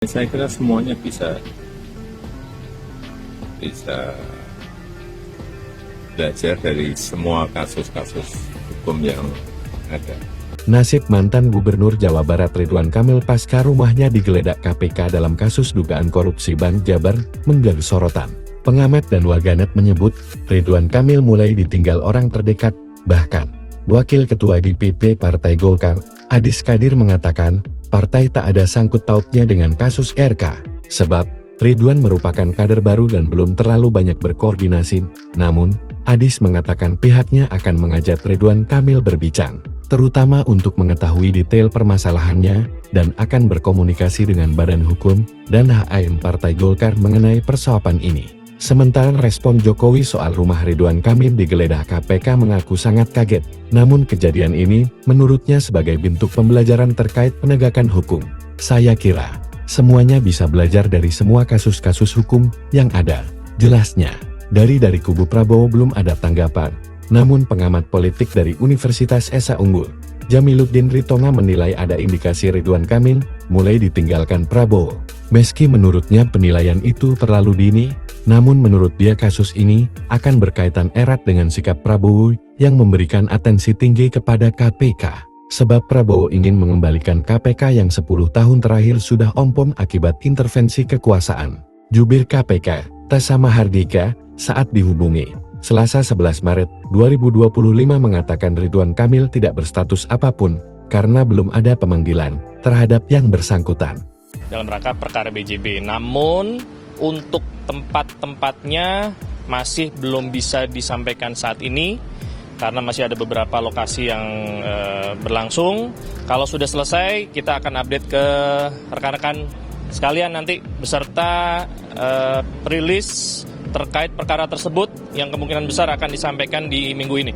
Saya kira semuanya bisa belajar dari semua kasus-kasus hukum yang ada. Nasib mantan Gubernur Jawa Barat Ridwan Kamil pasca rumahnya digeledah KPK dalam kasus dugaan korupsi Bank Jabar menjadi sorotan. Pengamat dan warganet menyebut, Ridwan Kamil mulai ditinggal orang terdekat, bahkan Wakil Ketua DPP Partai Golkar, Adis Kadir mengatakan, partai tak ada sangkut pautnya dengan kasus RK, sebab Ridwan merupakan kader baru dan belum terlalu banyak berkoordinasi. Namun, Adis mengatakan pihaknya akan mengajak Ridwan Kamil berbincang, terutama untuk mengetahui detail permasalahannya, dan akan berkomunikasi dengan Badan Hukum dan HAM Partai Golkar mengenai persoalan ini. Sementara respon Jokowi soal rumah Ridwan Kamil digeledah KPK mengaku sangat kaget, namun kejadian ini menurutnya sebagai bentuk pembelajaran terkait penegakan hukum. Saya kira, semuanya bisa belajar dari semua kasus-kasus hukum yang ada. Jelasnya, dari kubu Prabowo belum ada tanggapan. Namun pengamat politik dari Universitas Esa Unggul, Jamiluddin Ritonga menilai ada indikasi Ridwan Kamil mulai ditinggalkan Prabowo. Meski menurutnya penilaian itu terlalu dini, namun menurut dia kasus ini akan berkaitan erat dengan sikap Prabowo yang memberikan atensi tinggi kepada KPK. Sebab Prabowo ingin mengembalikan KPK yang 10 tahun terakhir sudah ompong akibat intervensi kekuasaan. Jubir KPK, Tessa Mahardika, saat dihubungi Selasa 11 Maret 2025 mengatakan Ridwan Kamil tidak berstatus apapun karena belum ada pemanggilan terhadap yang bersangkutan. Dalam rangka perkara BJB, namun untuk tempat-tempatnya masih belum bisa disampaikan saat ini karena masih ada beberapa lokasi yang berlangsung. Kalau sudah selesai, kita akan update ke rekan-rekan sekalian nanti beserta rilis terkait perkara tersebut yang kemungkinan besar akan disampaikan di minggu ini.